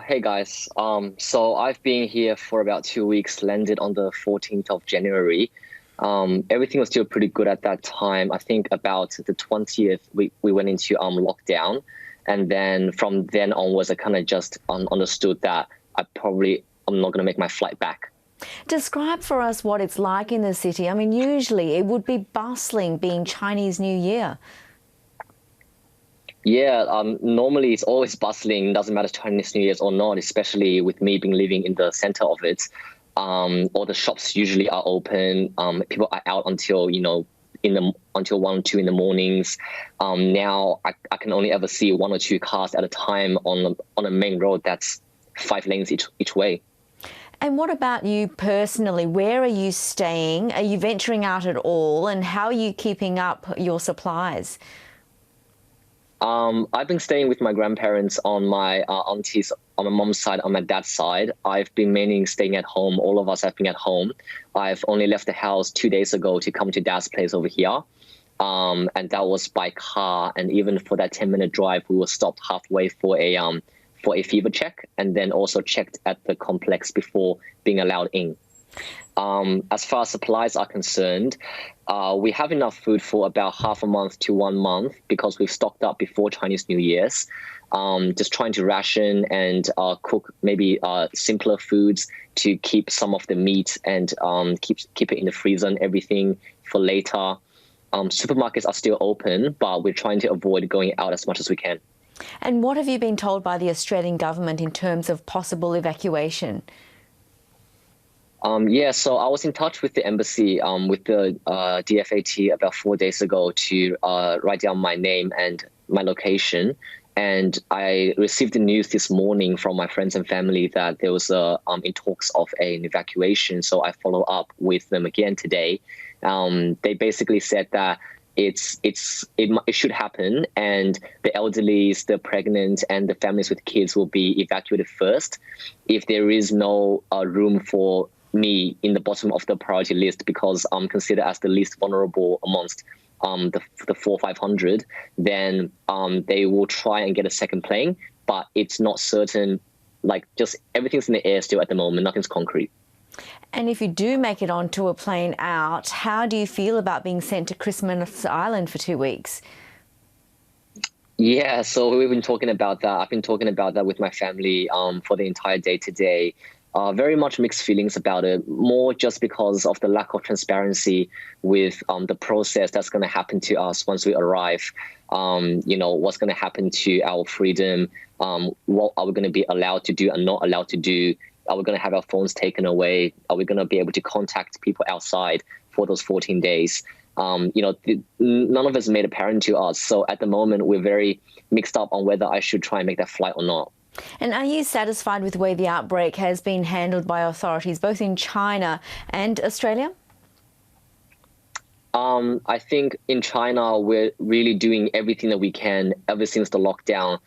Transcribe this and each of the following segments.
Hey guys. So I've been here for about 2 weeks, landed on the 14th of January. Everything was still pretty good at that time. I think about the 20th, we went into lockdown. And then from then onwards, I kind of just understood that I'm not going to make my flight back. Describe for us what it's like in the city. I mean, usually it would be bustling being Chinese New Year. Yeah, normally it's always bustling, doesn't matter Chinese New Year's or not, especially with me being living in the center of it. All the shops usually are open. People are out until, until 1 or 2 in the mornings. Now I can only ever see 1 or 2 cars at a time on a main road that's 5 lanes each way. And what about you personally? Where are you staying? Are you venturing out at all? And how are you keeping up your supplies? I've been staying with my grandparents on my aunties on my mom's side, on my dad's side. I've been mainly staying at home. All of us have been at home. I've only left the house 2 days ago to come to dad's place over here. And that was by car. And even for that 10-minute drive, we were stopped halfway for a fever check, and then also checked at the complex before being allowed in. As far as supplies are concerned, we have enough food for about half a month to 1 month because we've stocked up before Chinese New Year's. Just trying to ration and cook maybe simpler foods to keep some of the meat and keep it in the freezer and everything for later. Supermarkets are still open, but we're trying to avoid going out as much as we can. And what have you been told by the Australian government in terms of possible evacuation? Yeah, so I was in touch with the embassy, with the DFAT about 4 days ago to write down my name and my location. And I received the news this morning from my friends and family that there was in talks of an evacuation. So I follow up with them again today. They basically said that it should happen, and the elderlies, the pregnant, and the families with kids will be evacuated first. If there is no room for me in the bottom of the priority list because I'm considered as the least vulnerable amongst the 400-500, then they will try and get a second plane, but it's not certain. Like, just everything's in the air still at the moment. Nothing's concrete. And if you do make it onto a plane out, how do you feel about being sent to Christmas Island for 2 weeks? Yeah, so we've been talking about that. I've been talking about that with my family for the entire day today. Very much mixed feelings about it, more just because of the lack of transparency with the process that's going to happen to us once we arrive. What's going to happen to our freedom? What are we going to be allowed to do and not allowed to do? Are we going to have our phones taken away? Are we going to be able to contact people outside for those 14 days? None of us made apparent to us. So at the moment, we're very mixed up on whether I should try and make that flight or not. And are you satisfied with the way the outbreak has been handled by authorities, both in China and Australia? I think in China, we're really doing everything that we can ever since the lockdown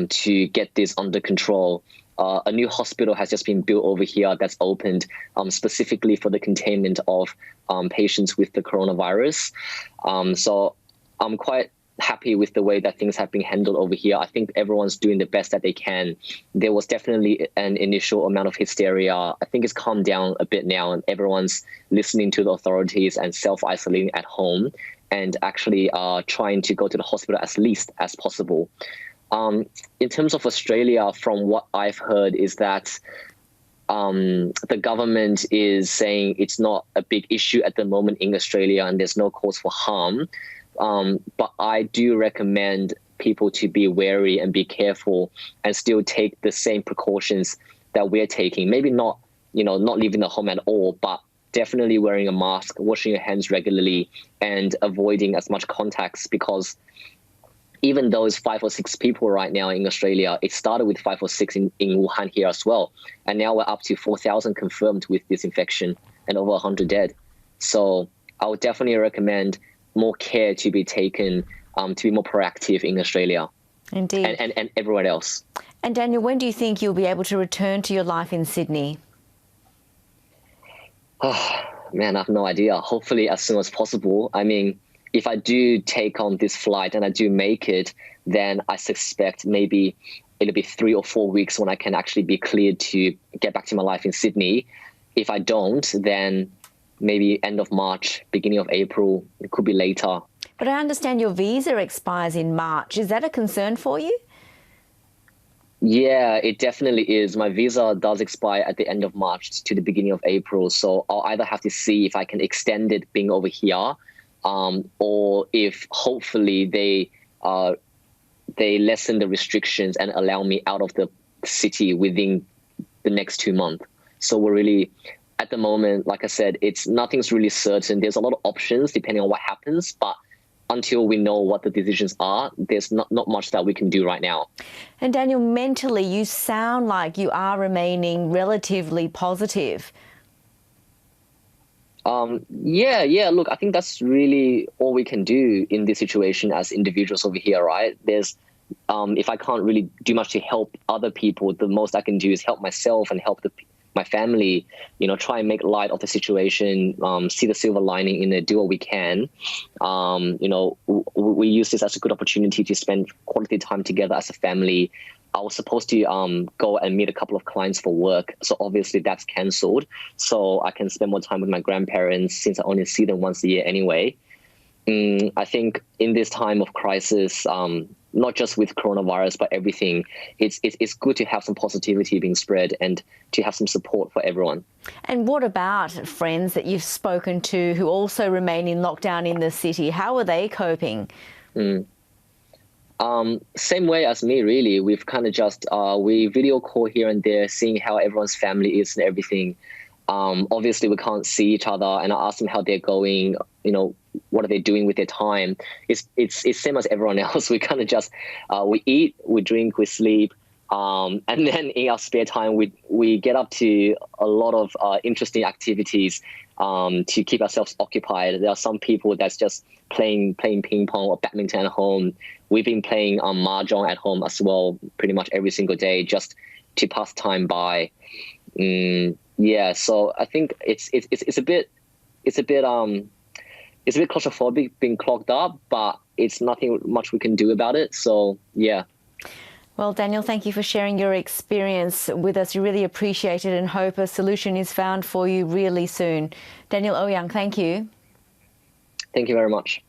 to get this under control. A new hospital has just been built over here that's opened specifically for the containment of patients with the coronavirus. So I'm quite happy with the way that things have been handled over here. I think everyone's doing the best that they can. There was definitely an initial amount of hysteria. I think it's calmed down a bit now, and everyone's listening to the authorities and self-isolating at home and actually trying to go to the hospital as least as possible. In terms of Australia, from what I've heard, is that the government is saying it's not a big issue at the moment in Australia and there's no cause for harm. But I do recommend people to be wary and be careful and still take the same precautions that we're taking. Maybe not leaving the home at all, but definitely wearing a mask, washing your hands regularly, and avoiding as much contacts, because even though it's 5 or 6 people right now in Australia, it started with 5 or 6 in Wuhan here as well. And now we're up to 4,000 confirmed with this infection and over 100 dead. So I would definitely recommend more care to be taken, to be more proactive in Australia. Indeed. And everywhere else. And Daniel, when do you think you'll be able to return to your life in Sydney? Oh, man, I have no idea. Hopefully as soon as possible. I mean, if I do take on this flight and I do make it, then I suspect maybe it'll be 3 or 4 weeks when I can actually be cleared to get back to my life in Sydney. If I don't, then maybe end of March, beginning of April, it could be later. But I understand your visa expires in March. Is that a concern for you? Yeah, it definitely is. My visa does expire at the end of March to the beginning of April. So I'll either have to see if I can extend it being over here, or if hopefully they lessen the restrictions and allow me out of the city within the next 2 months. So we're really, at the moment, like I said, nothing's really certain. There's a lot of options depending on what happens, but until we know what the decisions are, there's not much that we can do right now. And Daniel, mentally, you sound like you are remaining relatively positive. Yeah. Look, I think that's really all we can do in this situation as individuals over here, right? If I can't really do much to help other people, the most I can do is help myself and help my family, try and make light of the situation, see the silver lining in it, do what we can. We use this as a good opportunity to spend quality time together as a family. I was supposed to go and meet a couple of clients for work. So obviously that's cancelled. So I can spend more time with my grandparents since I only see them once a year anyway. I think in this time of crisis, not just with coronavirus, but everything, it's good to have some positivity being spread and to have some support for everyone. And what about friends that you've spoken to who also remain in lockdown in the city? How are they coping? Same way as me, really. We've kind of just, we video call here and there, seeing how everyone's family is and everything. Obviously, we can't see each other, and I ask them how they're going, what are they doing with their time. It's same as everyone else. We kind of just, we eat, we drink, we sleep. And then in our spare time, we get up to a lot of interesting activities to keep ourselves occupied. There are some people that's just playing ping pong or badminton at home. We've been playing mahjong at home as well, pretty much every single day, just to pass time by. Yeah, so I think it's a bit claustrophobic being clogged up, but it's nothing much we can do about it. So yeah. Well, Daniel, thank you for sharing your experience with us. We really appreciate it and hope a solution is found for you really soon. Daniel Ouyang, thank you. Thank you very much.